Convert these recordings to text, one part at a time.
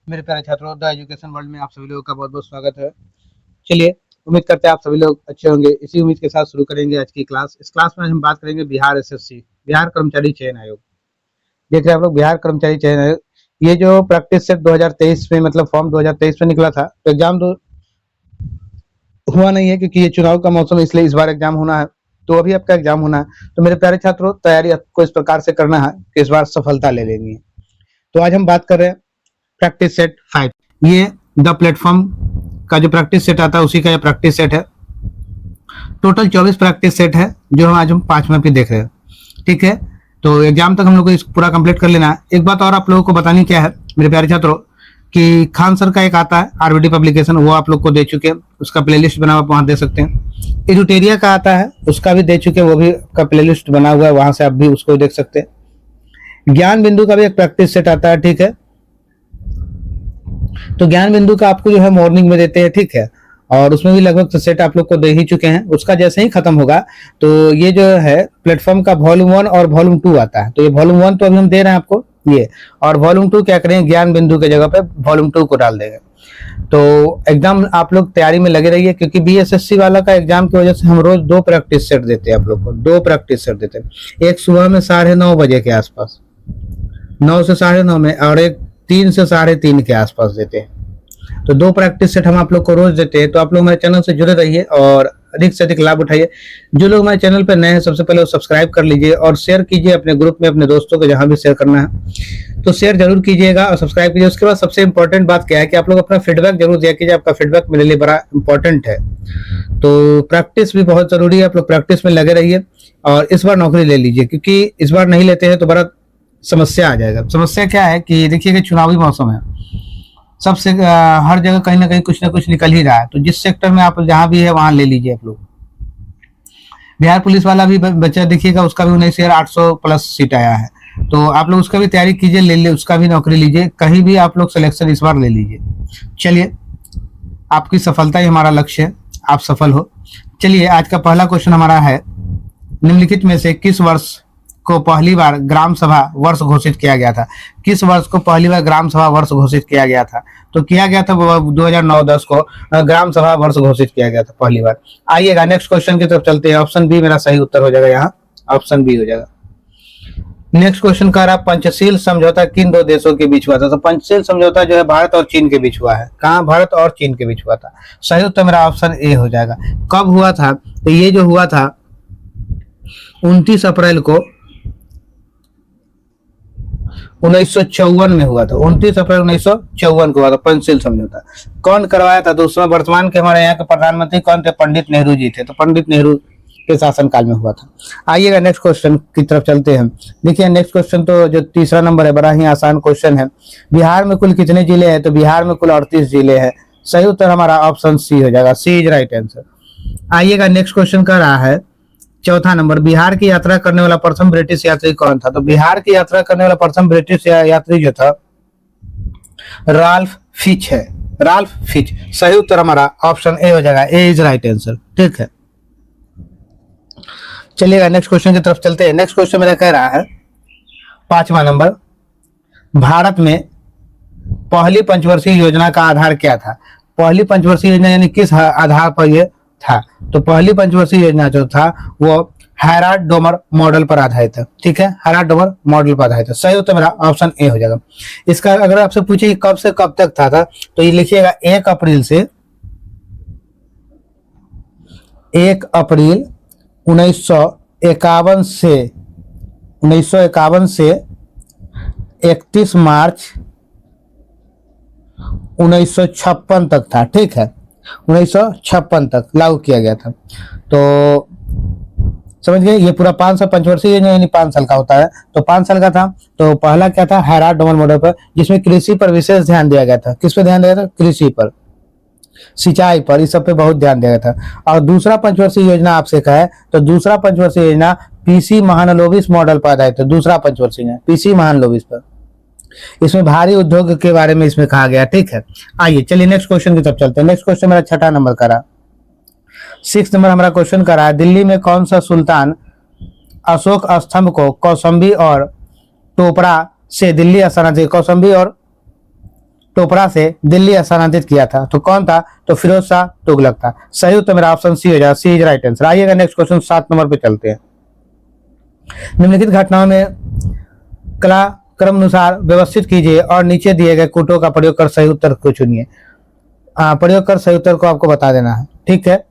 मेरे प्यारे छात्रों, द एजुकेशन वर्ल्ड में आप सभी लोगों का बहुत बहुत स्वागत है। चलिए, उम्मीद करते हैं आप सभी लोग अच्छे होंगे। इसी उम्मीद के साथ शुरू करेंगे आज की क्लास। इस क्लास में हम बात करेंगे बिहार एसएससी, बिहार कर्मचारी चयन आयोग। देख रहे हैं आप लोग, बिहार कर्मचारी चयन आयोग। ये जो प्रैक्टिस सेट 2023 में मतलब फॉर्म 2023 में निकला था, तो एग्जाम तो हुआ नहीं है क्योंकि ये चुनाव का मौसम है, इसलिए इस बार एग्जाम होना है। तो अभी आपका एग्जाम होना है। तो मेरे प्यारे छात्रों, तैयारी आपको इस प्रकार से करना है कि इस बार सफलता ले लेंगे। तो आज हम बात कर रहे हैं प्रैक्टिस सेट 5। ये द प्लेटफॉर्म का जो प्रैक्टिस सेट आता है उसी का ये प्रैक्टिस सेट है। टोटल 24 प्रैक्टिस सेट है जो हम आज 5वां पे देख रहे हैं। ठीक है, तो एग्जाम तक हम लोग को इस पूरा कंप्लीट कर लेना है। एक बात और आप लोगों को बतानी क्या है मेरे प्यारे छात्रों, कि खान सर का एक आता है आरबीडी पब्लिकेशन, वो आप लोग को दे चुके हैं, उसका प्लेलिस्ट बना हुआ आप वहां दे सकते हैं। एजुटेरिया का आता है, उसका भी दे चुके हैं, वो भी का प्लेलिस्ट बना हुआ है, वहां से आप भी उसको देख सकते हैं। ज्ञान बिंदु का भी एक प्रैक्टिस सेट आता है। ठीक है, तो ज्ञान बिंदु का आपको जो है मॉर्निंग में देते हैं। ठीक है, और उसमें भी लगभग सेट आप लोग को दे ही चुके हैं। उसका जैसे ही खत्म होगा तो ये जो है प्लेटफॉर्म का वॉल्यूम 1 और वॉल्यूम 2 आता है। तो ये वॉल्यूम 1 तो अभी हम दे रहे हैं आपको ये, और वॉल्यूम 2 क्या करेंगे, ज्ञान बिंदु के जगह पे वॉल्यूम 2 को डाल देंगे। तो एग्जाम आप लोग तैयारी में लगे रहिए, क्योंकि बीएसएससी वाला का एग्जाम की वजह से हम रोज 2 प्रैक्टिस सेट देते हैं। आप लोग को 2 प्रैक्टिस सेट देते हैं, एक सुबह में 9:30 बजे के आसपास, 9 से 9:30 में, और एक 3 से 3:30 के आसपास देते हैं। तो 2 प्रैक्टिस सेट हम आप लोग को रोज देते हैं। तो आप लोग हमारे चैनल से जुड़े रहिए और अधिक से अधिक लाभ उठाइए। जो लोग हमारे चैनल पर नए हैं, सबसे पहले वो सब्सक्राइब कर लीजिए और शेयर कीजिए अपने ग्रुप में, अपने दोस्तों को जहां भी शेयर करना है तो शेयर जरूर कीजिएगा और सब्सक्राइब कीजिए। उसके बाद सबसे इंपॉर्टेंट बात क्या है कि आप लोग अपना फीडबैक जरूर दिया कीजिए। आपका फीडबैक मेरे लिए बड़ा इंपॉर्टेंट है। तो प्रैक्टिस भी बहुत जरूरी है, आप लोग प्रैक्टिस में लगे रहिए और इस बार नौकरी ले लीजिए, क्योंकि इस बार नहीं लेते हैं तो बड़ा समस्या आ जाएगा। समस्या क्या है कि देखिए कि चुनावी मौसम है, सबसे हर जगह कहीं ना कहीं कुछ ना कुछ निकल ही रहा है। तो जिस सेक्टर में आप जहां भी है वहां ले लीजिए आप लोग। बिहार पुलिस वाला भी बच्चा देखिएगा, उसका भी 19,800 प्लस सीट आया है। तो आप लोग उसका भी तैयारी कीजिए, ले उसका भी नौकरी लीजिए, कहीं भी आप लोग सिलेक्शन इस बार ले लीजिए। चलिए, आपकी सफलता ही हमारा लक्ष्य है, आप सफल हो। चलिए, आज का पहला क्वेश्चन हमारा है, निम्नलिखित में से किस वर्ष को पहली बार ग्राम सभा वर्ष घोषित किया गया था? किस वर्ष को पहली बार ग्राम सभा वर्ष घोषित किया गया था? तो किया गया था 2009-10 को ग्राम सभा वर्ष घोषित किया गया था पहली बार। आइएगा नेक्स्ट क्वेश्चन की तरफ चलते हैं। ऑप्शन बी मेरा सही उत्तर हो जाएगा, यहाँ ऑप्शन बी हो जाएगा। नेक्स्ट क्वेश्चन कह रहा है, पंचशील समझौता किन 2 देशों के बीच हुआ था? तो पंचशील समझौता जो है भारत और चीन के बीच हुआ है। कहाँ? भारत और चीन के बीच हुआ था। सही उत्तर मेरा ऑप्शन ए हो जाएगा। कब हुआ था? तो ये जो हुआ था 29 अप्रैल को 1954 में हुआ था। 29 अप्रैल 1954 को हुआ था पंचशील समझौता। कौन करवाया था? तो उसमें वर्तमान के हमारे यहाँ के प्रधानमंत्री कौन थे? पंडित नेहरू जी थे। तो पंडित नेहरू के शासनकाल में हुआ था। आइएगा नेक्स्ट क्वेश्चन की तरफ चलते हैं। देखिए नेक्स्ट क्वेश्चन तो जो तीसरा नंबर है, बड़ा ही आसान क्वेश्चन है। बिहार में कुल कितने जिले हैं? तो बिहार में कुल 38 जिले हैं। सही उत्तर हमारा ऑप्शन सी हो जाएगा, सी इज राइट आंसर। आइएगा नेक्स्ट क्वेश्चन कर रहा है, चौथा नंबर, बिहार की यात्रा करने वाला प्रथम ब्रिटिश यात्री कौन था? तो बिहार की यात्रा करने वाला प्रथम ब्रिटिश यात्री जो था राल्फ फिच है, राल्फ फिच। सही उत्तर हमारा ऑप्शन ए हो जाएगा, ए इज राइट आंसर। ठीक है, चलिएगा नेक्स्ट क्वेश्चन की तरफ चलते हैं। नेक्स्ट क्वेश्चन मेरा कह रहा है, 5वां नंबर, भारत में पहली पंचवर्षीय योजना का आधार क्या था? पहली पंचवर्षीय योजना यानी किस आधार पर यह था? तो पहली पंचवर्षीय योजना जो था वो हैराल्ड डोमर मॉडल पर आधारित है। ठीक है, हैराल्ड डोमर मॉडल पर आधारित है। सही उत्तर मेरा ऑप्शन ए हो जाएगा। इसका अगर आपसे पूछे कब से कब तक था तो ये लिखिएगा 1 अप्रैल से 1951 से 31 मार्च 1956 तक था। ठीक है, 1956 तक लागू किया गया था। तो समझ गए, ये पूरा 5 साल पंचवर्षीय योजना यानी 5 साल का होता है। तो 5 साल का था। तो पहला क्या था? हैराल्ड डोमर मॉडल पर, जिसमें कृषि पर विशेष ध्यान दिया गया था। किस पे ध्यान दिया गया था? कृषि पर, सिंचाई पर, इस सब पे बहुत ध्यान दिया गया था। और दूसरा पंचवर्षीय योजना आपसे कहा है तो दूसरा पंचवर्षीय योजना पीसी महालनोबिस मॉडल पर आधारित है। दूसरा पंचवर्षीय योजना पीसी महालनोबिस पर, इसमें भारी उद्योग के बारे में इसमें कहा गया। ठीक है, आइए चलिए नेक्स्ट क्वेश्चन की तरफ चलते हैं। नेक्स्ट क्वेश्चन मेरा 6ठा नंबर का रहा, 6 नंबर हमारा क्वेश्चन का रहा है, दिल्ली में कौन सा सुल्तान अशोक स्तंभ को कौशाम्बी और टोपरा से दिल्ली स्थानांतरित, कौशाम्बी और टोपरा से दिल्ली स्थानांतरित किया था? तो कौन था? तो फिरोज शाह तुगलक था। सही उत्तर मेरा ऑप्शन सी हो जाएगा, सी इज राइट आंसर। आइएगा नेक्स्ट क्वेश्चन 7 नंबर पे चलते हैं। निम्नलिखित घटनाओं में कला क्रमानुसार व्यवस्थित कीजिए और नीचे दिए गए कूटों का प्रयोग कर सही उत्तर को चुनिए। प्रयोग कर सही उत्तर को आपको बता देना है, ठीक है।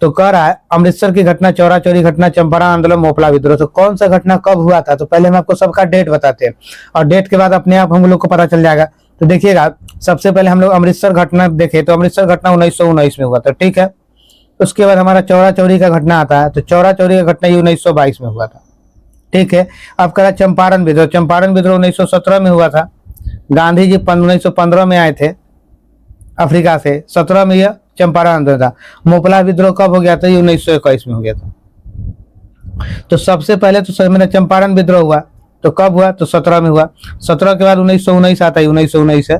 तो कह रहा है अमृतसर की घटना, चौरा चौरी घटना, चंपारण आंदोलन, मोपला विद्रोह। तो कौन सा घटना कब हुआ था? तो पहले हम आपको सबका डेट बताते हैं और डेट के बाद अपने आप हम लोग को पता चल जाएगा। तो देखिएगा, सबसे पहले हम लोग अमृतसर घटना देखे तो अमृतसर घटना 1919 में हुआ था, ठीक है। उसके बाद हमारा चौरा चौरी का घटना आता है, तो चौरा चौरी का घटना 1922 में हुआ था, ठीक है। अब कह रहा चंपारण विद्रोह, चंपारण विद्रोह 1917 में हुआ था। गांधी जी 1915 में आए थे अफ्रीका से, 17 में यह चंपारण आंदोलन था। मोपला विद्रोह कब हो गया था? ये 1921 में हो गया था। तो सबसे पहले तो मेरा चंपारण विद्रोह हुआ, तो कब हुआ? तो 17 में हुआ। 17 के बाद 1919 आता है, 1919 है,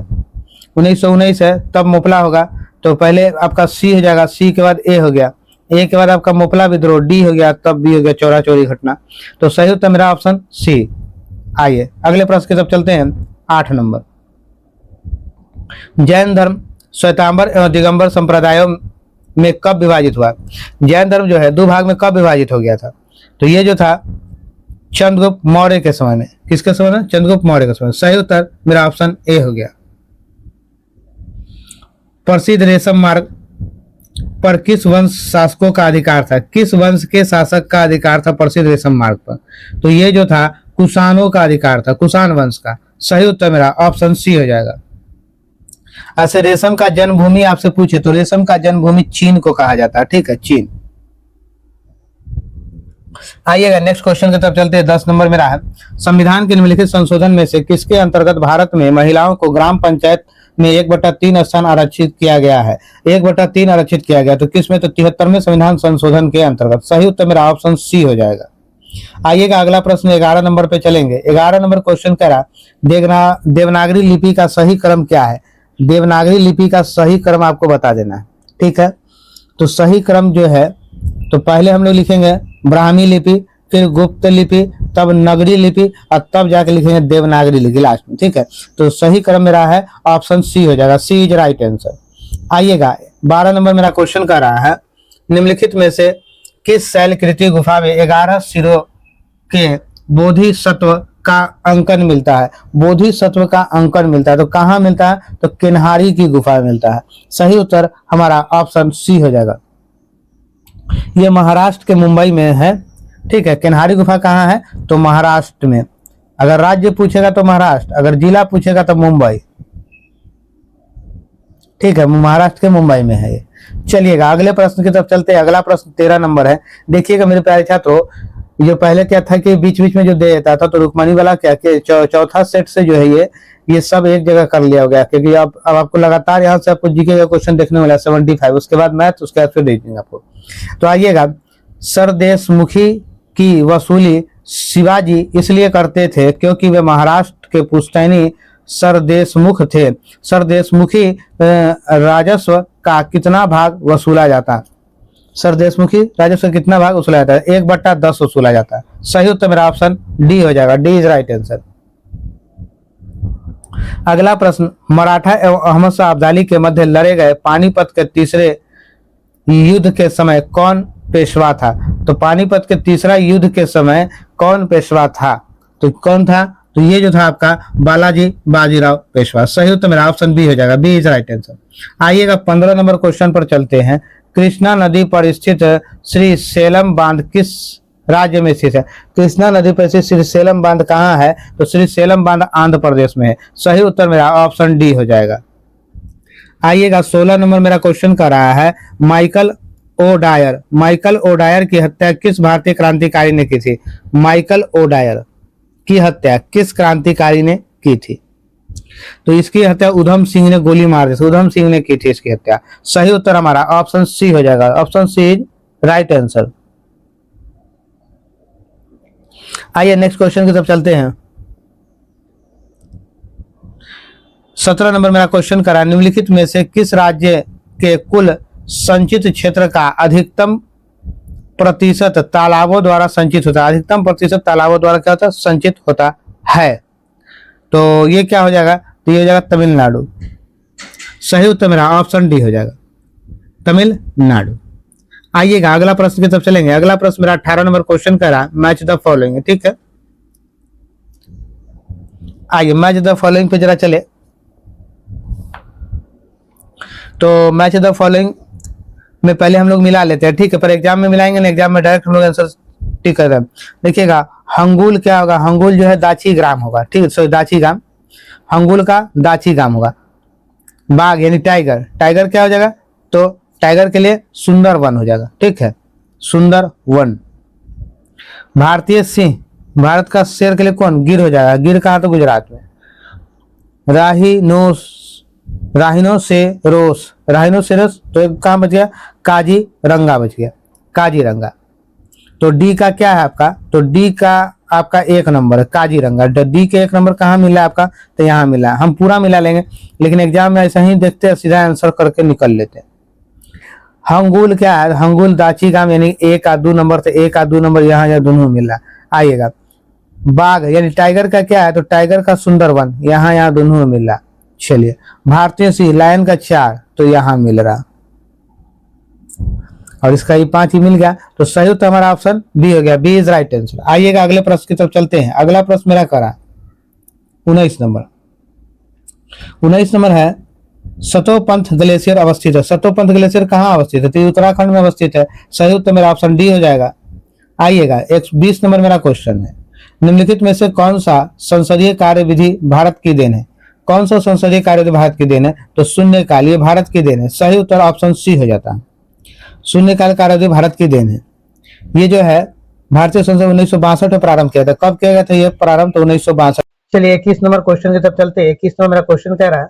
1919 है, तब मोपला होगा। तो पहले आपका सी हो जाएगा, सी के बाद ए हो गया, ए के बाद आपका मोपला विद्रोह, डी हो गया, तब बी हो गया चौरा चौरी घटना। तो सही उत्तर मेरा ऑप्शन सी। आइए अगले प्रश्न की तरफ चलते हैं, 8 नंबर। जैन धर्म श्वेतांबर एवं दिगंबर संप्रदायों में कब विभाजित हुआ? जैन धर्म जो है 2 भाग में कब विभाजित हो गया था? तो ये जो था चंद्रगुप्त मौर्य के समय में। किसके समय में? चंद्रगुप्त मौर्य के समय। सही उत्तर मेरा ऑप्शन ए हो गया। प्रसिद्ध रेशम मार्ग पर किस वंश शासकों का अधिकार था? किस वंश के शासक का अधिकार था प्रसिद्ध रेशम मार्ग पर? तो ये जो था कुषाणों का अधिकार था, कुषाण वंश का। सही उत्तर मेरा ऑप्शन सी हो जाएगा। ऐसे रेशम का जन्मभूमि आपसे पूछे तो रेशम का जन्मभूमि चीन को कहा जाता है, ठीक है, चीन। आइएगा नेक्स्ट क्वेश्चन की तरफ चलते हैं। 10 नंबर मेरा है, संविधान के निम्नलिखित संशोधन में से किसके अंतर्गत भारत में महिलाओं को ग्राम पंचायत में 1/3 स्थान आरक्षित किया गया है? 1/3 आरक्षित किया गया, तो किसमें? तो 73वें संविधान संशोधन के अंतर्गत। सही उत्तर मेरा ऑप्शन सी हो जाएगा। आइएगा अगला प्रश्न 11 नंबर पे चलेंगे। 11 नंबर क्वेश्चन कह रहा देवनागरी लिपि का सही क्रम क्या है? देवनागरी लिपि का सही क्रम आपको बता देना है, ठीक है। तो सही क्रम जो है, तो पहले हम लोग लिखेंगे ब्राह्मी लिपि, फिर गुप्त लिपि, तब नगरी लिपि और तब जाके लिखेंगे देवनागरी लिपि लास्ट में, ठीक है। तो सही क्रम मेरा है ऑप्शन सी हो जाएगा, सी इज राइट आंसर। आइएगा 12 नंबर मेरा क्वेश्चन कर रहा है, निम्नलिखित में से किस शैलकृति गुफा में 11 सिरों के बोधिसत्व का अंकन मिलता है? बोधिसत्व का अंकन मिलता है, तो कहाँ मिलता है? तो किन्हारी की गुफा में मिलता है। सही उत्तर हमारा ऑप्शन सी हो जाएगा। ये महाराष्ट्र के मुंबई में है, ठीक है। किन्हारी गुफा कहाँ है? तो महाराष्ट्र में। अगर राज्य पूछेगा तो महाराष्ट्र, अगर जिला पूछेगा तो मुंबई, ठीक है, महाराष्ट्र के मुंबई में है ये। चलिएगा अगले प्रश्न की तरफ चलते हैं। अगला प्रश्न 13 नंबर है। देखिएगा मेरे प्यारे छात्रों, जो पहले क्या था कि बीच बीच में जो दे देता था, तो रुक्मणी वाला क्या कि चौथा सेट से जो है ये सब एक जगह कर लिया हो गया, क्योंकि अब आपको लगातार यहाँ से आपको जीके का क्वेश्चन देखने वाला है 75, उसके बाद मैथ, उसके बाद फिर देखेंगे आपको। तो आइएगा, सरदेशमुखी की वसूली शिवाजी इसलिए करते थे क्योंकि वे महाराष्ट्र के पुश्तैनी सरदेशमुख थे। सरदेशमुखी राजस्व का कितना भाग वसूला जाता? सरदेशमुखी राजस्व का कितना भाग वसूला जाता है? 1/10 वसूला जाता है। सही उत्तर मेरा ऑप्शन डी हो जाएगा, डी इज राइट आंसर। अगला प्रश्न, मराठा एवं अहमद शाह अब्दाली के मध्य लड़े गए पानीपत के तीसरे युद्ध के समय कौन पेशवा था? तो पानीपत के तीसरा युद्ध के समय कौन पेशवा था? तो कौन था? तो ये जो था आपका बालाजी बाजीराव पेशवा। सही उत्तर मेरा ऑप्शन बी हो जाएगा, बी इज राइट आंसर। आइएगा 15 नंबर क्वेश्चन पर चलते हैं। कृष्णा नदी पर स्थित श्री सेलम बांध किस राज्य में स्थित है? कृष्णा नदी पर स्थित श्री सेलम बांध कहाँ है? तो श्री सेलम बांध आंध्र प्रदेश में है। सही उत्तर मेरा ऑप्शन डी हो जाएगा। आइएगा 16 नंबर मेरा क्वेश्चन कर रहा है, माइकल ओडायर की हत्या किस भारतीय क्रांतिकारी ने की थी? माइकल ओडायर की हत्या किस क्रांतिकारी ने की थी? तो इसकी हत्या उधम सिंह ने गोली मार दी, उधम सिंह ने की थी इसकी हत्या। सही उत्तर हमारा ऑप्शन सी हो जाएगा, option C is right answer. आइए नेक्स्ट क्वेश्चन की तरफ चलते हैं। 17 नंबर मेरा क्वेश्चन करा, निम्नलिखित में से किस राज्य के कुल संचित क्षेत्र का अधिकतम प्रतिशत तालाबों द्वारा संचित होता है? अधिकतम प्रतिशत तालाबों द्वारा क्या होता है? संचित होता है। तो ये क्या हो जाएगा? तो ये हो जाएगा तमिलनाडु। सही उत्तर मेरा ऑप्शन डी हो जाएगा, तमिलनाडु। आइएगा अगला प्रश्न की तरफ चलेंगे। अगला प्रश्न मेरा 18 नंबर क्वेश्चन का रहा, मैच द फॉलोइंग। ठीक है, आइए मैच द फॉलोइंग पे जरा चले। तो मैच द फॉलोइंग में पहले हम लोग मिला लेते हैं, ठीक है, पर एग्जाम में मिलाएंगे ना, एग्जाम में डायरेक्ट हम लोग आंसर टिक कर रहे हैं। देखिएगा हंगुल क्या होगा, हंगुल जो है दाची ग्राम होगा, ठीक है, सॉरी दाची ग्राम, हंगुल का दाची ग्राम होगा। बाघ यानी टाइगर, टाइगर क्या हो जाएगा, तो टाइगर के लिए सुंदर वन हो जाएगा, ठीक है, सुंदर वन। भारतीय सिंह, भारत का शेर के लिए कौन, गिर हो जाएगा, गिर कहाँ, तो गुजरात में। राहिनोसेरोस, राहिनोसेरोस तो एक कहाँ बच गया, काजीरंगा बच गया, काजीरंगा। तो डी का क्या है आपका, तो डी का आपका एक नंबर है काजीरंगा। डी के एक नंबर कहाँ मिला आपका, तो यहाँ मिला। हम पूरा मिला लेंगे, लेकिन एग्जाम में ऐसा ही देखते हैं, सीधा आंसर करके निकल लेते हैं। हंगुल क्या है, हंगुल दाची गांव यानी एक आ दो नंबर, तो एक आ दो नंबर यहाँ या दोनों मिला। आइएगा बाघ यानी टाइगर का क्या है, तो टाइगर का सुंदर वन, यहाँ दोनों मिला। चलिए भारतीय सिंह लायन का 4, तो यहाँ मिल रहा, और इसका ये 5 ही मिल गया। तो सही उत्तर हमारा ऑप्शन बी हो गया, बी इज राइट आंसर। आइएगा अगले प्रश्न की तरफ चलते हैं। अगला प्रश्न मेरा करा 19 नंबर। 19 नंबर है सतोपंथ ग्लेशियर अवस्थित है। सतोपंथ ग्लेशियर कहाँ अवस्थित है, तो उत्तराखंड में अवस्थित है। सही उत्तर मेरा ऑप्शन डी हो जाएगा। आइएगा 120 नंबर मेरा क्वेश्चन है, निम्नलिखित में से कौन सा संसदीय कार्यविधि भारत की देन है। कौन सा संसदीय कार्यविधि भारत की देन है, तो शून्यकाल, ये भारत की देन है। सही उत्तर ऑप्शन सी हो जाता है, शून्यकाल कार्यविधि भारत की देन है। ये जो है भारतीय संसद 1962 में प्रारंभ किया था। कब किया गया था ये प्रारंभ, तो 1962। चलिए 21 नंबर क्वेश्चन की तरफ चलते हैं। 21 नंबर मेरा क्वेश्चन कह रहा है,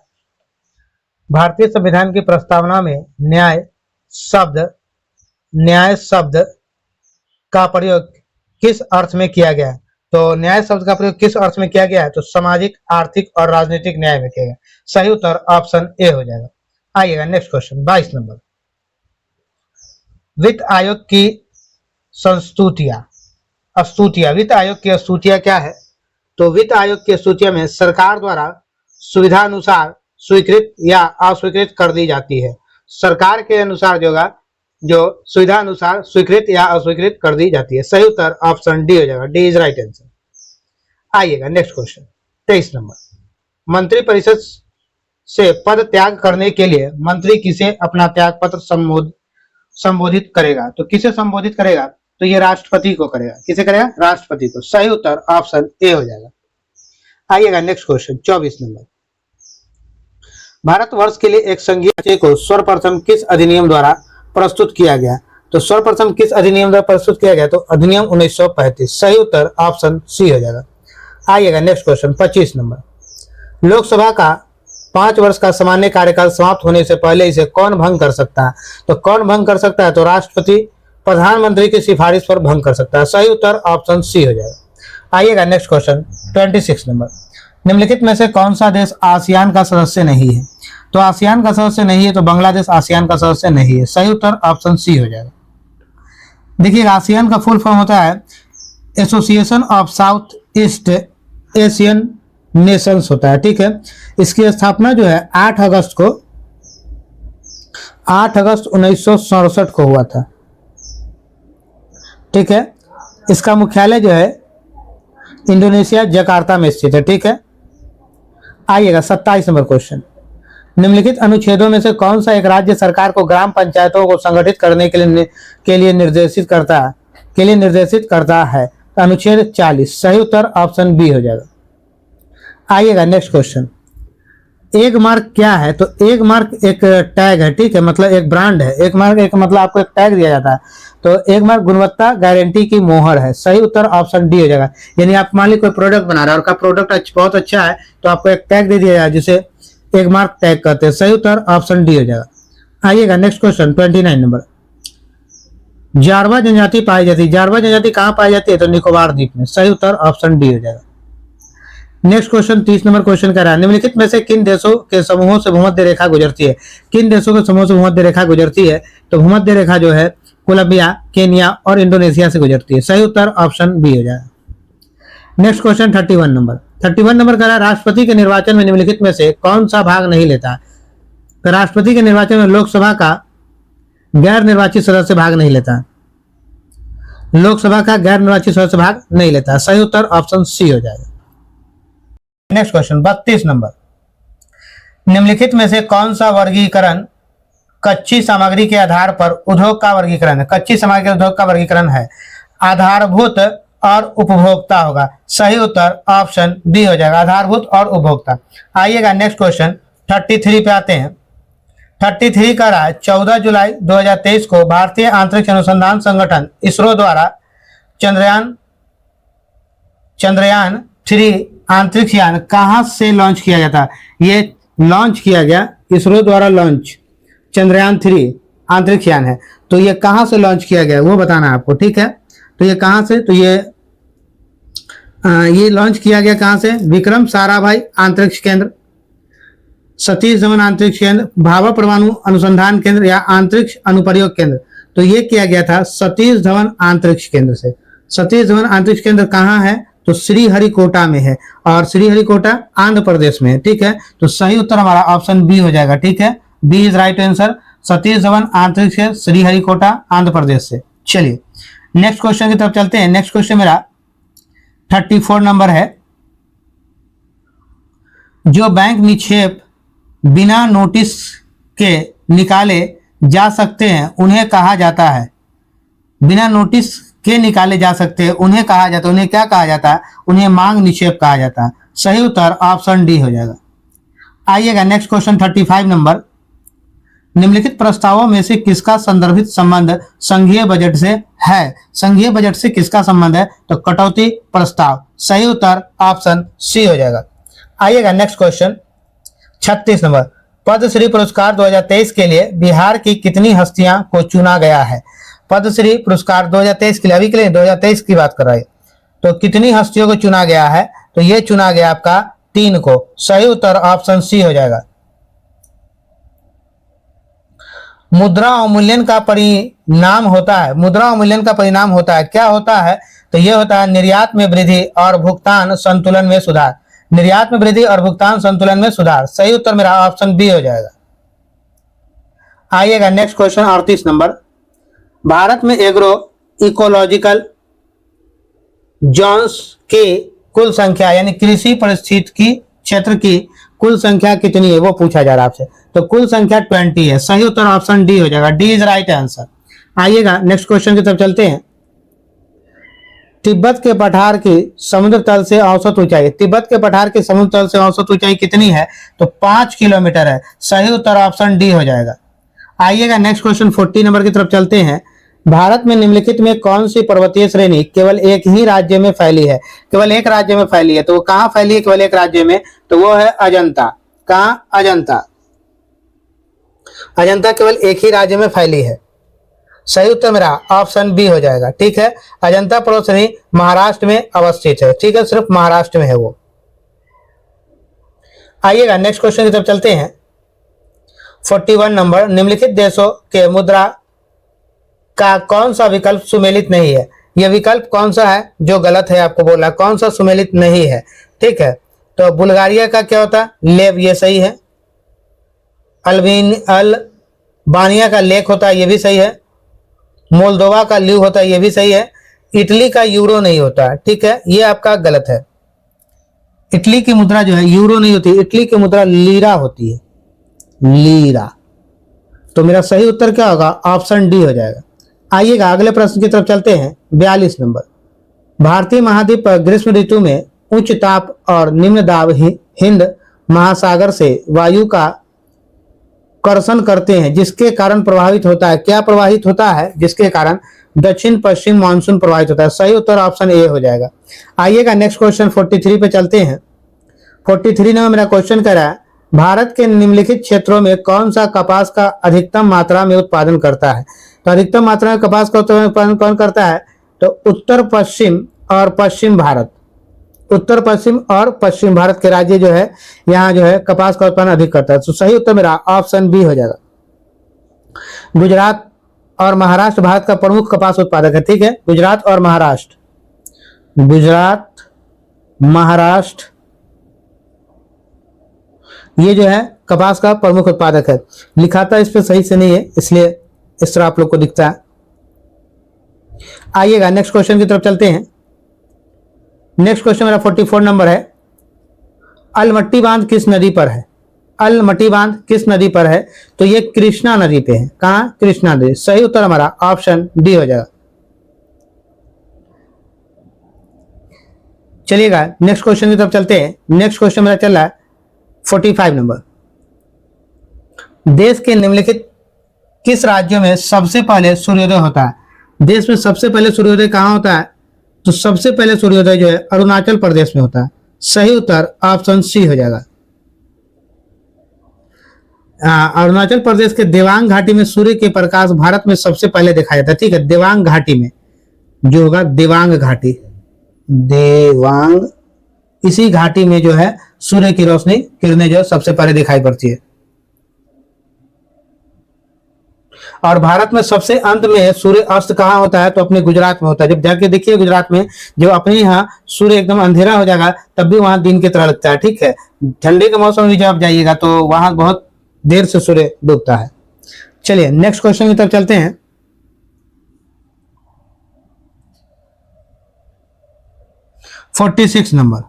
भारतीय संविधान की प्रस्तावना में न्याय शब्द का प्रयोग किस अर्थ में किया गया है। तो न्याय शब्द का प्रयोग किस अर्थ में किया गया है, तो सामाजिक, आर्थिक और राजनीतिक न्याय में किया गया। सही उत्तर ऑप्शन ए हो जाएगा। आइएगा नेक्स्ट क्वेश्चन 22 नंबर, वित्त आयोग की स्तुतियां, वित्त आयोग की स्तुतियां क्या है, तो वित्त आयोग की स्तुतियां में सरकार द्वारा सुविधा अनुसार स्वीकृत या अस्वीकृत कर दी जाती है। सरकार के अनुसार जो सुविधा अनुसार स्वीकृत या अस्वीकृत कर दी जाती है। सही उत्तर ऑप्शन डी हो जाएगा, डी इज राइट आंसर। आइएगा नेक्स्ट क्वेश्चन 23 नंबर, मंत्री परिषद से पद त्याग करने के लिए मंत्री किसे अपना त्याग पत्र संबोधित करेगा। तो किसे संबोधित करेगा, तो ये राष्ट्रपति को करेगा। किसे करेगा, राष्ट्रपति को। सही उत्तर ऑप्शन ए हो जाएगा। आइएगा नेक्स्ट क्वेश्चन 24 नंबर, भारतवर्ष के लिए एक संघीय को सर्वप्रथम किस अधिनियम द्वारा प्रस्तुत किया गया। तो सर्वप्रथम किस अधिनियम द्वारा प्रस्तुत किया गया, तो अधिनियम 1935। सही उत्तर ऑप्शन सी हो जाएगा। आइएगा नेक्स्ट क्वेश्चन 25 नंबर, लोकसभा का 5 वर्ष का सामान्य कार्यकाल समाप्त होने से पहले इसे कौन भंग कर सकता है। तो कौन भंग कर सकता है, तो राष्ट्रपति प्रधानमंत्री की सिफारिश पर भंग कर सकता है। सही उत्तर ऑप्शन सी हो जाएगा। आइएगा नेक्स्ट क्वेश्चन 26 नंबर, निम्नलिखित में से कौन सा देश आसियान का सदस्य नहीं है। तो आसियान का सदस्य नहीं है, तो बांग्लादेश आसियान का सदस्य नहीं है। सही उत्तर ऑप्शन सी हो जाएगा। देखिए आसियान का फुल फॉर्म होता है association of south east Asian Nations होता है, ठीक है। इसकी स्थापना जो है 8 अगस्त 1967 को हुआ था, ठीक है। इसका मुख्यालय जो है इंडोनेशिया जकार्ता में स्थित है, ठीक है। आइएगा 27 नंबर क्वेश्चन, निम्नलिखित अनुच्छेदों में से कौन सा एक राज्य सरकार को ग्राम पंचायतों को संगठित करने के लिए निर्देशित करता है। तो अनुच्छेद 40। सही उत्तर ऑप्शन बी हो जाएगा। आइएगा नेक्स्ट क्वेश्चन, एक मार्क क्या है, तो एक मार्क एक टैग है, ठीक है, मतलब एक ब्रांड है। एक मार्क एक मतलब आपको एक टैग दिया जाता है, तो एक मार्क गुणवत्ता गारंटी की मोहर है। सही उत्तर ऑप्शन डी हो जाएगा। यानी आप मान लीजिए कोई प्रोडक्ट बना रहे हैं और का प्रोडक्ट बहुत अच्छा है, तो आपको एक टैग दे दिया जाए जिसे एक मार्क टैग कहते हैं। सही उत्तर ऑप्शन डी हो जाएगा। आइएगा नेक्स्ट क्वेश्चन 29 नंबर, जारवा जनजाति पाई जाती है। जारवा जनजाति कहाँ पाई जाती है, तो निकोबार द्वीप में। सही उत्तर ऑप्शन डी हो जाएगा। नेक्स्ट क्वेश्चन 30 नंबर क्वेश्चन का रहा है, निम्नलिखित में से किन देशों के समूहों से भूमध्य रेखा गुजरती है। किन देशों के समूह से भूमध्य रेखा गुजरती है, तो भूमध्य रेखा जो है कोलंबिया, केनिया और इंडोनेशिया से गुजरती है। सही उत्तर ऑप्शन बी हो जाएगा। नेक्स्ट क्वेश्चन 31 नंबर का रहा, राष्ट्रपति के निर्वाचन में निम्नलिखित में से कौन सा भाग नहीं लेता। तो राष्ट्रपति के निर्वाचन में लोकसभा का गैर निर्वाचित सदस्य भाग नहीं लेता, लोकसभा का गैर निर्वाचित सदस्य भाग नहीं लेता। सही उत्तर ऑप्शन सी हो जाएगा। नेक्स्ट क्वेश्चन 32 नंबर, निम्नलिखित में से कौन सा वर्गीकरण कच्ची सामग्री के आधार पर उद्योग का वर्गीकरण है? कच्ची सामग्री के उद्योग का वर्गीकरण है, आधारभूत और उपभोक्ता होगा। सही उत्तर ऑप्शन बी हो जाएगा, आधारभूत और उपभोक्ता। आइएगा नेक्स्ट क्वेश्चन 33 पे आते हैं। 33 का रहा 14 जुलाई 2023 को भारतीय अंतरिक्ष अनुसंधान संगठन इसरो द्वारा चंद्रयान 3 अंतरिक्ष यान कहां से लॉन्च किया गया था? ये लॉन्च किया गया इसरो द्वारा, लॉन्च चंद्रयान 3 अंतरिक्ष यान है, तो ये कहां से लॉन्च किया गया वो बताना है आपको, ठीक है। तो ये कहां से, तो ये लॉन्च किया गया कहां से? विक्रम साराभाई अंतरिक्ष केंद्र, सतीश धवन अंतरिक्ष केंद्र, भाभा परमाणु अनुसंधान केंद्र या अंतरिक्ष अनुप्रयोग केंद्र। तो ये किया गया था सतीश धवन अंतरिक्ष केंद्र से। सतीश धवन अंतरिक्ष केंद्र कहाँ है? तो श्रीहरिकोटा में है, और श्रीहरिकोटा आंध्र प्रदेश में है, ठीक है। तो सही उत्तर हमारा ऑप्शन बी हो जाएगा, ठीक है। B is right answer, Satish Dhawan अंतरिक्ष श्रीहरिकोटा आंध्र प्रदेश से। चलिए नेक्स्ट क्वेश्चन की तरफ चलते हैं। नेक्स्ट क्वेश्चन मेरा 34 नंबर है, जो बैंक निक्षेप बिना नोटिस के निकाले जा सकते हैं उन्हें कहा जाता है? बिना नोटिस के निकाले जा सकते हैं उन्हें कहा जाता है, उन्हें क्या कहा जाता है? उन्हें मांग निक्षेप कहा जाता है। सही उत्तर ऑप्शन डी हो जाएगा। आइएगा नेक्स्ट क्वेश्चन 35 नंबर, निम्नलिखित प्रस्तावों में से किसका संदर्भित संबंध संघीय बजट से है? संघीय बजट से किसका संबंध है? तो कटौती प्रस्ताव। सही उत्तर ऑप्शन सी हो जाएगा। आइएगा नेक्स्ट क्वेश्चन 36 नंबर, पद्मश्री पुरस्कार 2023 के लिए बिहार की कितनी हस्तियां को चुना गया है? पद्मश्री पुरस्कार 2023 के लिए, अभी के लिए 2023 की बात कर रहे हैं, तो कितनी हस्तियों को चुना गया है? तो ये चुना गया आपका 3 को। सही उत्तर ऑप्शन सी हो जाएगा। मुद्रा अवमूल्यन का परिणाम होता है, मुद्रा अवमूल्यन का परिणाम होता है, क्या होता है? तो यह होता है निर्यात में वृद्धि और भुगतान संतुलन में सुधार। निर्यात में वृद्धि और भुगतान संतुलन में सुधार। सही उत्तर मेरा ऑप्शन बी हो जाएगा। आइएगा नेक्स्ट क्वेश्चन 38 नंबर, भारत में एग्रो इकोलॉजिकल जोन्स की कुल संख्या यानी कृषि पारिस्थितिकी क्षेत्र की कुल संख्या कितनी है वो पूछा जा रहा है आपसे। तो कुल संख्या 20 है। सही उत्तर ऑप्शन डी हो जाएगा, डी इज राइट आंसर। आइएगा नेक्स्ट क्वेश्चन की तरफ चलते हैं। तिब्बत के पठार की समुद्र तल से औसत ऊंचाई, तिब्बत के पठार की समुद्र तल से औसत ऊंचाई कितनी है? तो 5 किलोमीटर है। सही उत्तर ऑप्शन डी हो जाएगा। आइएगा नेक्स्ट क्वेश्चन 40 नंबर की तरफ चलते हैं। भारत में निम्नलिखित में कौन सी पर्वतीय श्रेणी केवल एक ही राज्य में फैली है? केवल एक राज्य में फैली है, तो वो कहाँ फैली है केवल एक राज्य में? तो वो है अजंता। कहाँ? अजंता। अजंता केवल एक ही राज्य में फैली है। सही उत्तर मेरा ऑप्शन बी हो जाएगा, ठीक है। अजंता पर्वत श्रेणी महाराष्ट्र में अवस्थित है, ठीक है, सिर्फ महाराष्ट्र में है वो। आइएगा नेक्स्ट क्वेश्चन की तरफ चलते हैं। 41 नंबर, निम्नलिखित देशों के मुद्रा का कौन सा विकल्प सुमेलित नहीं है? यह विकल्प कौन सा है जो गलत है आपको बोला, कौन सा सुमेलित नहीं है, ठीक है। तो बुल्गारिया का क्या होता है? लेव, ये सही है। अल्बानिया का लेक होता है, ये भी सही है। मोल्दोवा का ल्यू होता है, ये भी सही है। इटली का यूरो नहीं होता, ठीक है, ये आपका गलत है। इटली की मुद्रा जो है यूरो नहीं होती, इटली की मुद्रा लीरा होती है, लीरा। तो मेरा सही उत्तर क्या होगा? ऑप्शन डी हो जाएगा। आइएगा अगले प्रश्न की तरफ चलते हैं। 42 नंबर, भारतीय महाद्वीप पर ग्रीष्म ऋतु में उच्च ताप और निम्न दाब हिंद महासागर से वायु का कर्षण करते हैं, जिसके कारण प्रभावित होता है, क्या प्रभावित होता है? जिसके कारण दक्षिण पश्चिम मानसून प्रभावित होता है। सही उत्तर ऑप्शन ए हो जाएगा। आइएगा नेक्स्ट क्वेश्चन 43 पे चलते हैं। 43 में मेरा क्वेश्चन कह रहा है, भारत के निम्नलिखित क्षेत्रों में कौन सा कपास का अधिकतम मात्रा में उत्पादन करता है? तो अधिकतम मात्रा में कपास का उत्पादन कौन करता है? तो उत्तर पश्चिम और पश्चिम भारत, उत्तर पश्चिम और पश्चिम भारत के राज्य जो है यहाँ जो है कपास का उत्पादन अधिक करता है। तो सही उत्तर मेरा ऑप्शन बी हो जाएगा। गुजरात और महाराष्ट्र भारत का प्रमुख कपास उत्पादक है, ठीक है। गुजरात और महाराष्ट्र, गुजरात महाराष्ट्र ये जो है कपास का प्रमुख उत्पादक है। लिखा था इस पे सही से नहीं है, इसलिए इस तरह आप लोग को दिखता है। आइएगा नेक्स्ट क्वेश्चन की तरफ चलते हैं। नेक्स्ट क्वेश्चन मेरा 44 नंबर है। अलमट्टी बांध किस नदी पर है? अलमट्टी बांध किस नदी पर है? तो ये कृष्णा नदी पे है। कहां? कृष्णा नदी। सही उत्तर हमारा ऑप्शन डी हो जाएगा। चलिएगा नेक्स्ट क्वेश्चन की तरफ चलते हैं। नेक्स्ट क्वेश्चन मेरा चल रहा है 45 नंबर। देश के निम्नलिखित किस राज्यों में सबसे पहले सूर्योदय होता है? देश में सबसे पहले सूर्योदय कहां होता है? तो सबसे पहले सूर्योदय जो है अरुणाचल प्रदेश में होता है। सही उत्तर ऑप्शन सी हो जाएगा। अरुणाचल प्रदेश के देवांग घाटी में सूर्य के प्रकाश भारत में सबसे पहले देखा जाता है। ठीक है, देवांग घाटी में जो होगा, देवांग घाटी, देवांग, इसी घाटी में जो है सूर्य की रोशनी किरणें जो सबसे पहले दिखाई पड़ती है। और भारत में सबसे अंत में सूर्य अस्त कहाँ होता है? तो अपने गुजरात में होता है। जब जाके देखिए गुजरात में, जब अपने यहाँ सूर्य एकदम अंधेरा हो जाएगा तब भी वहां दिन की तरह लगता है। ठीक है, ठंडे के मौसम में जब आप जाइएगा तो वहां बहुत देर से सूर्य डूबता है। चलिए नेक्स्ट क्वेश्चन की तरफ चलते हैं। (46) नंबर।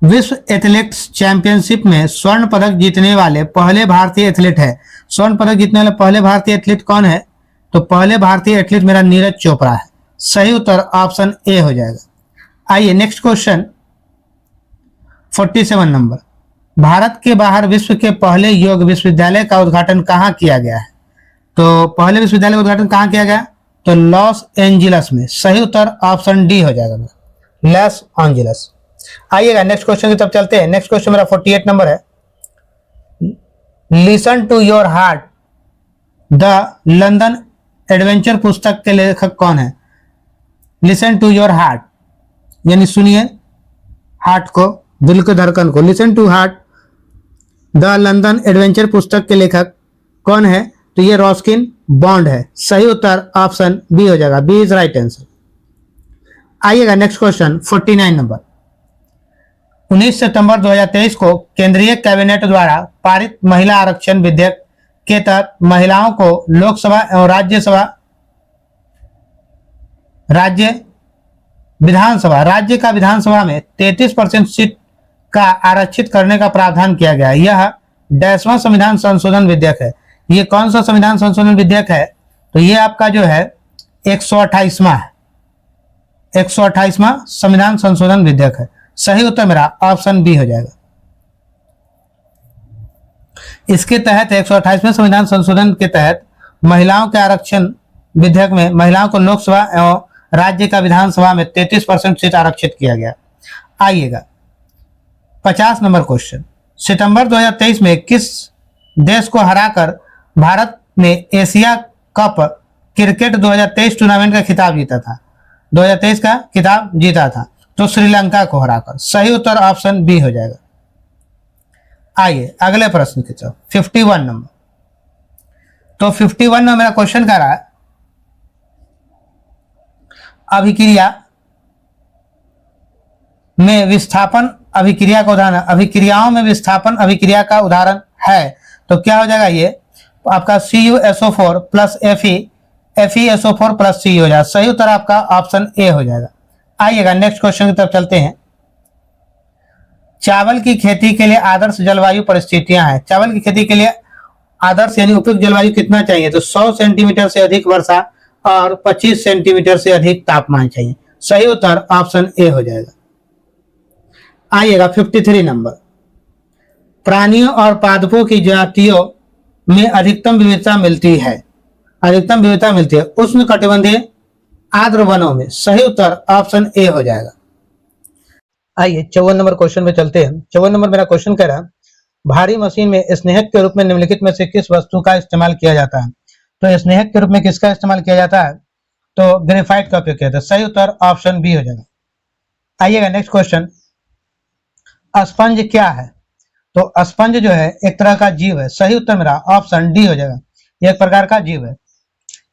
विश्व एथलेटिक्स चैंपियनशिप में स्वर्ण पदक जीतने वाले पहले भारतीय एथलीट है। स्वर्ण पदक जीतने वाले पहले भारतीय एथलीट कौन है? तो पहले भारतीय एथलीट मेरा नीरज चोपड़ा है। सही उत्तर ऑप्शन ए हो जाएगा। आइए नेक्स्ट क्वेश्चन 47 नंबर। भारत के बाहर विश्व के पहले योग विश्वविद्यालय का उद्घाटन कहाँ किया गया है? तो पहले विश्वविद्यालय का उद्घाटन कहाँ किया गया? तो लॉस एंजिलस में। सही उत्तर ऑप्शन डी हो जाएगा, लॉस एंजिलस। आइएगा नेक्स्ट क्वेश्चन की तरफ चलते हैं। नेक्स्ट क्वेश्चन मेरा 48 नंबर है। Listen to your heart the London adventure पुस्तक के लेखक कौन है? लिसन टू योर हार्ट यानी सुनिए हार्ट को, दिल के धड़कन को। Listen to heart the London adventure पुस्तक के लेखक कौन है? तो ये रॉस्किन बॉन्ड है। सही उत्तर ऑप्शन बी हो जाएगा, बी इज राइट आंसर। आइएगा नेक्स्ट क्वेश्चन 49 नंबर। 19 सितंबर 2023 को केंद्रीय कैबिनेट द्वारा पारित महिला आरक्षण विधेयक के तहत महिलाओं को लोकसभा एवं राज्य का विधानसभा में 33% सीट का आरक्षित करने का प्रावधान किया गया। यह 10वां संविधान संशोधन विधेयक है। ये कौन सा संविधान संशोधन विधेयक है? तो ये आपका जो है 128वां है, 128वां संविधान संशोधन विधेयक है। सही उत्तर मेरा ऑप्शन बी हो जाएगा। इसके तहत 128वें संविधान संशोधन के तहत महिलाओं के आरक्षण विधेयक में महिलाओं को लोकसभा एवं राज्य का विधानसभा में 33% सीट आरक्षित किया गया। आइएगा 50 नंबर क्वेश्चन। सितंबर 2023 में किस देश को हराकर भारत ने एशिया कप क्रिकेट 2023 टूर्नामेंट का खिताब जीता था? 2023 का खिताब जीता था, तो श्रीलंका को हराकर। सही उत्तर ऑप्शन बी हो जाएगा। आइए अगले प्रश्न की तरफ 51 नंबर। तो 51 में मेरा क्वेश्चन कर रहा है अभिक्रिया में विस्थापन अभिक्रिया का उदाहरण, अभिक्रियाओं में विस्थापन अभिक्रिया का उदाहरण है। तो क्या हो जाएगा? ये आपका CuSO4 plus FeSO4 plus C हो जाएगा। सही उत्तर आपका ऑप्शन ए हो जाएगा। आइएगा नेक्स्ट क्वेश्चन की तरफ चलते हैं। चावल की खेती के लिए आदर्श जलवायु परिस्थितियां हैं। चावल की खेती के लिए आदर्श यानी उपयुक्त जलवायु कितना चाहिए? तो 100 सेंटीमीटर से अधिक वर्षा और 25 सेंटीमीटर से अधिक तापमान चाहिए। सही उत्तर ऑप्शन ए हो जाएगा। आइएगा 53 नंबर। प्राणियों और पादपों की जातियों में अधिकतम विविधता मिलती है, अधिकतम विविधता मिलती है उष्णकटिबंधीय आर्द्र वनों में। सही उत्तर ऑप्शन ए हो जाएगा। आइए 54 नंबर क्वेश्चन में चलते हैं। 54 नंबर मेरा क्वेश्चन कह रहा है भारी मशीन में स्नेहक के रूप में निम्नलिखित में से किस वस्तु का इस्तेमाल किया जाता है? तो स्नेहक के रूप में किसका इस्तेमाल किया जाता है? तो ग्रेफाइट का उपयोग किया जाता है। सही उत्तर ऑप्शन बी हो जाएगा। आइएगा नेक्स्ट क्वेश्चन। स्पंज क्या है? तो स्पंज जो है एक तरह का जीव है। सही उत्तर मेरा ऑप्शन डी हो जाएगा, एक प्रकार का जीव है।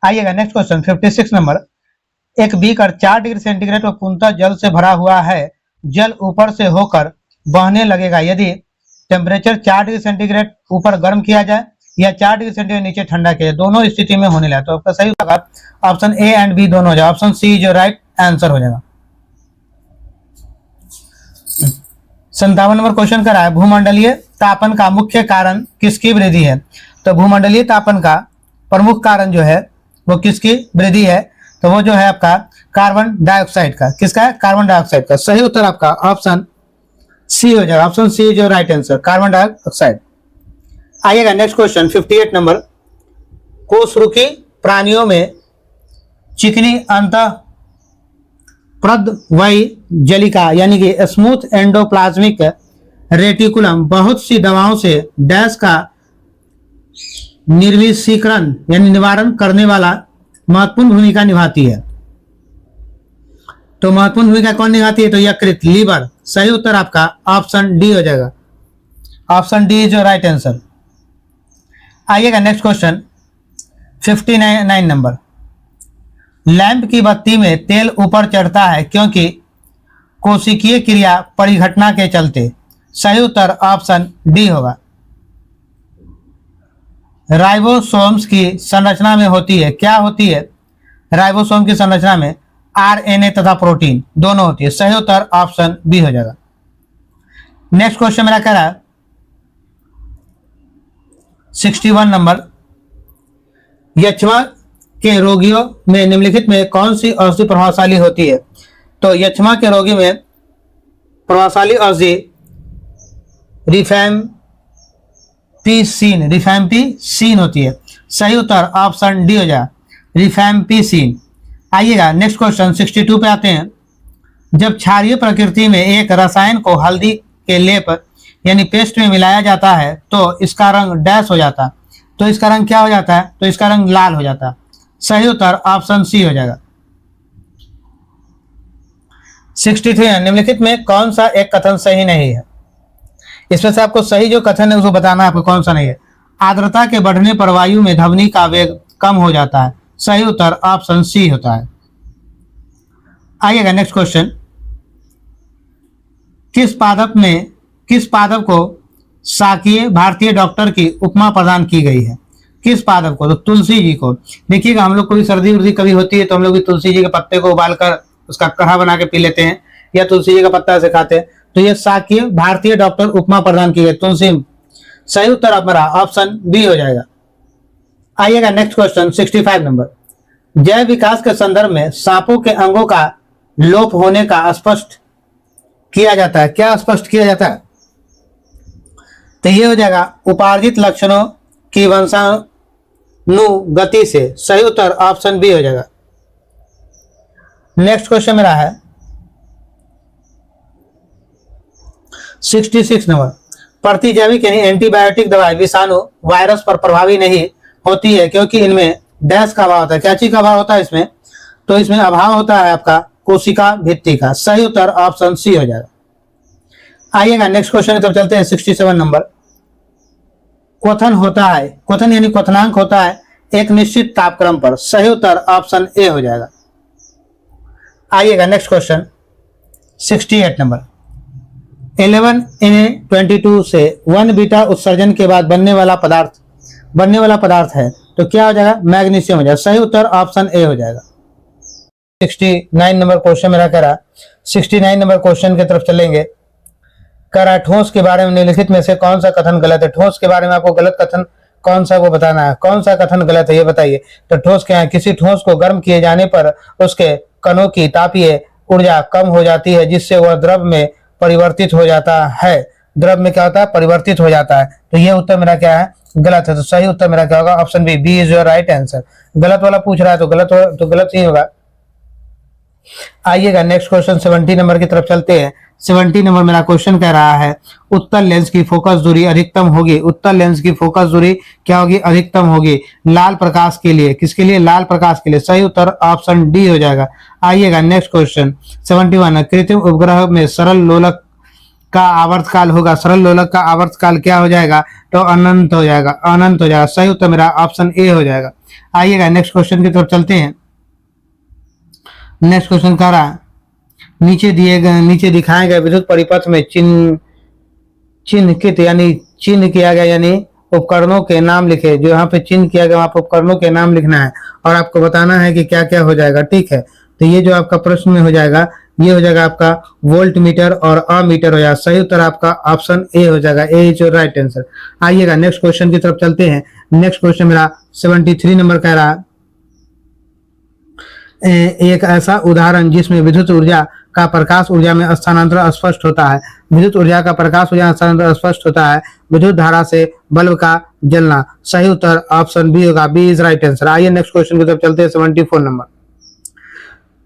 आइएगा नेक्स्ट क्वेश्चन 56 नंबर। एक बीकर 4 डिग्री सेंटीग्रेड पर पूर्णतः जल से भरा हुआ है। जल ऊपर से होकर बहने लगेगा यदि टेम्परेचर 4 डिग्री सेंटीग्रेड ऊपर गर्म किया जाए या 4 डिग्री सेंटीग्रेड नीचे ठंडा किया जाए, दोनों स्थिति में होने लगा। तो आपका सही होगा ऑप्शन ए एंड बी दोनों हो जाएगा, ऑप्शन सी जो राइट आंसर हो जाएगा। 57 नंबर क्वेश्चन करा है, भूमंडलीय तापन का मुख्य कारण किसकी वृद्धि है? तो भूमंडलीय तापन का प्रमुख कारण जो है वो किसकी वृद्धि है? तो वो जो है आपका कार्बन डाइऑक्साइड का। किसका है? कार्बन डाइऑक्साइड का। सही उत्तर आपका ऑप्शन सी हो जाएगा, ऑप्शन सी जो राइट आंसर, कार्बन डाइऑक्साइड। आइएगा नेक्स्ट क्वेश्चन 58 नंबर, कोषरूखी प्राणियों में चिकनी अंत प्रदवयी जलिका यानी कि स्मूथ एंडोप्लाज्मिक रेटिकुलम बहुत सी दवाओं से डैश का निर्विषीकरण यानी निवारण करने वाला महत्वपूर्ण भूमिका निभाती है। तो महत्वपूर्ण भूमिका कौन निभाती है? तो यकृत, लीवर। सही उत्तर आपका ऑप्शन डी हो जाएगा, option D is right answer. आइएगा नेक्स्ट क्वेश्चन 59 नंबर, लैंप की बत्ती में तेल ऊपर चढ़ता है क्योंकि कोशिकीय क्रिया परिघटना के चलते। सही उत्तर ऑप्शन डी होगा। राइबोसोम्स की संरचना में होती है, क्या होती है? राइबोसोम की संरचना में आरएनए तथा प्रोटीन दोनों होती है। सही उत्तर ऑप्शन बी हो जाएगा। नेक्स्ट क्वेश्चन मेरा कह रहा है 61 नंबर, यक्ष्मा के रोगियों में निम्नलिखित में कौन सी औषधि प्रभावशाली होती है? तो यक्ष्मा के रोगी में प्रभावशाली औषधि रिफैम्पिसिन होती है। सही उत्तर ऑप्शन डी हो जाए, रिफैम्पिसिन। आइएगा नेक्स्ट क्वेश्चन 62 पे आते हैं, जब क्षारीय प्रकृति में एक रसायन को हल्दी के लेप यानी पेस्ट में मिलाया जाता है तो इसका रंग डैश हो जाता है। तो इसका रंग क्या हो जाता है? तो इसका रंग लाल हो जाता है। सही उत्तर ऑप्शन सी हो जाएगा। 63 निम्नलिखित में कौन सा एक कथन सही नहीं है? इसमें से आपको सही जो कथन है उसको बताना है आपको कौन सा नहीं है। आर्द्रता के बढ़ने पर वायु में ध्वनि का वेग कम हो जाता है। सही उत्तर ऑप्शन सी होता है। आइएगा नेक्स्ट क्वेश्चन, किस पादप को शाकीय भारतीय डॉक्टर की उपमा प्रदान की गई है? किस पादप को? तो तुलसी जी को। देखिएगा हम लोग को भी सर्दी उर्दी कभी होती है तो हम लोग भी तुलसी जी के पत्ते को उबालकर उसका काढ़ा बना के पी लेते हैं या तुलसी जी का पत्ता से खाते हैं। तो ये शाकीय भारतीय डॉक्टर उपमा प्रदान की गई तुलसी। सही उत्तर हमारा ऑप्शन बी हो जाएगा। आइएगा नेक्स्ट क्वेश्चन 65 नंबर, जैव विकास के संदर्भ में सांपों के अंगों का लोप होने का स्पष्ट किया जाता है। क्या स्पष्ट किया जाता है? तो ये हो जाएगा उपार्जित लक्षणों की वंशानुगति से। सही उत्तर ऑप्शन बी हो जाएगा। नेक्स्ट क्वेश्चन मेरा है 66 नंबर, प्रतिजैविक यानी एंटीबायोटिक दवाई विषाणु वायरस पर प्रभावी नहीं होती है क्योंकि इनमें डैश का अभाव होता है। क्या चीज का अभाव होता है इसमें? तो इसमें अभाव होता है आपका कोशिका भित्ति का। सही उत्तर ऑप्शन सी हो जाएगा। आइएगा नेक्स्ट क्वेश्चन की तरफ चलते हैं 67 नंबर, क्वथन होता है, क्वथन यानी क्वथनांक होता है एक निश्चित तापक्रम पर। सही उत्तर ऑप्शन ए हो जाएगा। आइएगा नेक्स्ट क्वेश्चन 68 नंबर, 11Na22 से 1 बीटा उत्सर्जन के बाद बनने वाला पदार्थ है तो क्या हो जाएगा? मैग्नीशियम हो जाएगा। सही उत्तर ऑप्शन ए हो जाएगा। 69 नंबर क्वेश्चन मेरा कह रहा 69 नंबर क्वेश्चन की तरफ चलेंगे। करा ठोस के बारे में निम्नलिखित में से कौन सा कथन गलत है? ठोस के बारे में आपको गलत कथन कौन सा वो बताना है। कौन सा कथन गलत है ये बताइए। तो ठोस क्या है? किसी ठोस को गर्म किए जाने पर उसके कणों की तापीय ऊर्जा कम हो जाती है जिससे वह द्रव में परिवर्तित हो जाता है। द्रव में क्या होता है? परिवर्तित हो जाता है। तो ये उत्तर मेरा क्या है? गलत है। तो सही उत्तर मेरा क्या होगा? Option B, B is your right answer. गलत वाला पूछ रहा है तो गलत ही होगा। आइएगा नेक्स्ट क्वेश्चन 70 नंबर की तरफ चलते हैं। 70 नंबर मेरा क्वेश्चन कह रहा है उत्तल लेंस की फोकस दूरी अधिकतम होगी। उत्तल लेंस की फोकस दूरी क्या होगी? अधिकतम होगी लाल प्रकाश के लिए। किसके लिए? लाल प्रकाश के लिए। सही उत्तर ऑप्शन डी हो जाएगा। आइएगा नेक्स्ट क्वेश्चन 71, कृत्रिम उपग्रह में सरल लोलक का आवर्तकाल होगा। सरल लोलक का आवर्तकाल क्या हो जाएगा? तो अनंत हो जाएगा, अनंत हो जाएगा। सही उत्तर मेरा ऑप्शन ए हो जाएगा। आइएगा नेक्स्ट क्वेश्चन की तरफ चलते हैं। नेक्स्ट क्वेश्चन कह रहा नीचे दिखाए गए विद्युत परिपथ में चिन्हित यानी चिन्ह किया गया, यानी उपकरणों के नाम लिखे। जो यहाँ पे चिन्ह किया गया वहां पर उपकरणों के नाम लिखना है और आपको बताना है कि क्या क्या हो जाएगा। ठीक है, तो ये जो आपका प्रश्न में हो जाएगा, ये हो जाएगा आपका वोल्ट मीटर और अमीटर हो जाएगा। सही उत्तर आपका ऑप्शन ए हो जाएगा। ए इज योर राइट आंसर। आइएगा नेक्स्ट क्वेश्चन की तरफ चलते हैं। नेक्स्ट क्वेश्चन मेरा 73 नंबर कह रहा है, एक ऐसा उदाहरण जिसमें विद्युत ऊर्जा का प्रकाश ऊर्जा में स्थानांतरण स्पष्ट होता है। विद्युत ऊर्जा का प्रकाश ऊर्जा में स्थानांतरण स्पष्ट होता है विद्युत धारा से बल्ब का जलना। सही उत्तर ऑप्शन बी होगा। B is right answer. आइए नेक्स्ट क्वेश्चन की तरफ चलते हैं। 74 नंबर,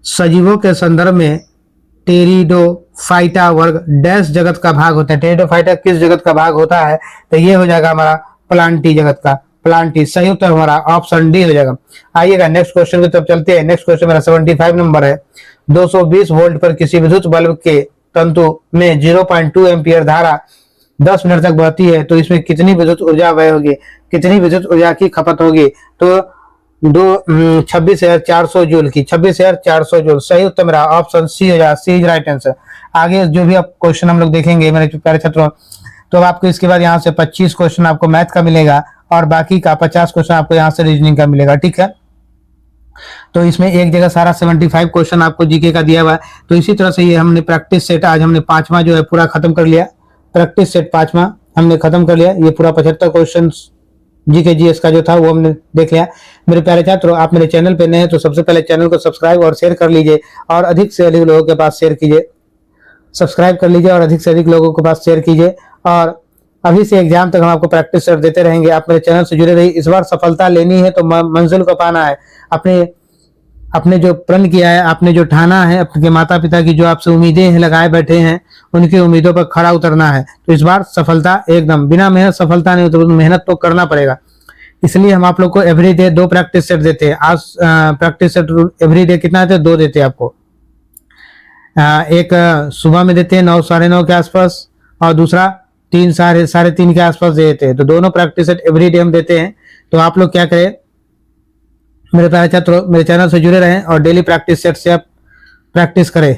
सजीवों के संदर्भ में टेरिडोफाइटा वर्ग डैश जगत का भाग होता है। टेरिडोफाइटा किस जगत का भाग होता है? तो ये हो जाएगा हमारा प्लांटी जगत का। प्लांटी सही उत्तर हमारा ऑप्शन डी हो जाएगा। आइएगा नेक्स्ट क्वेश्चन की तरफ चलते हैं। नेक्स्ट क्वेश्चन मेरा 75 नंबर है, 220 वोल्ट पर किसी विद्युत बल्ब के तंतु में 0.2 एम्पियर धारा 10 मिनट तक बहती है, तो इसमें कितनी विद्युत ऊर्जा व्यय होगी, कितनी विद्युत ऊर्जा की खपत होगी? तो 26,400 जूल की, 26,400 जूल। सही उत्तर मेरा ऑप्शन सी हो जाएगा। सी इज राइट आंसर। आगे जो भी आप क्वेश्चन हम लोग देखेंगे मेरे प्यारे छात्रों, तो आपको इसके बाद यहाँ से 25 क्वेश्चन आपको मैथ का मिलेगा और बाकी का 50 क्वेश्चन आपको यहाँ से रीजनिंग का मिलेगा। ठीक है, तो इसमें एक जगह सारा 75 क्वेश्चन आपको जीके का दिया हुआ है। तो इसी तरह से ये हमने प्रैक्टिस सेट आज हमने 5वां जो है पूरा खत्म कर लिया। प्रैक्टिस सेट 5वां हमने खत्म कर लिया। ये पूरा 75 क्वेश्चन जीके जीएस का जो था वो हमने देख लिया। मेरे प्यारे छात्रों, आप मेरे चैनल पे नए हैं तो सबसे पहले चैनल को सब्सक्राइब और शेयर कर लीजिए और अधिक से अधिक लोगों के पास शेयर कीजिए। सब्सक्राइब कर लीजिए और अधिक से अधिक लोगों के पास शेयर कीजिए। और अभी से एग्जाम तक हम आपको प्रैक्टिस सेट देते रहेंगे। आप मेरे चैनल से जुड़े रहिए। इस बार सफलता लेनी है तो मंजिल को पाना है। अपने जो प्रण किया है, आपने जो ठाना है, अपने माता पिता की जो आपसे उम्मीदें लगाए बैठे हैं, उनकी उम्मीदों पर खरा उतरना है। तो इस बार सफलता एकदम, बिना मेहनत सफलता नहीं होती, मेहनत तो करना पड़ेगा। इसलिए हम आप लोग को एवरीडे 2 प्रैक्टिस सेट देते हैं। आज प्रैक्टिस सेट एवरीडे कितना देते हैं? 2 देते हैं आपको। एक सुबह में देते हैं 9 साढ़े 9 के आसपास और दूसरा 3 साढ़े 3 के आसपास देते हैं। तो दोनों प्रैक्टिस सेट एवरीडे हम देते हैं। तो आप लोग क्या करें, मेरे प्यारे छात्रों, मेरे चैनल से जुड़े रहें और डेली प्रैक्टिस सेट से आप प्रैक्टिस करें।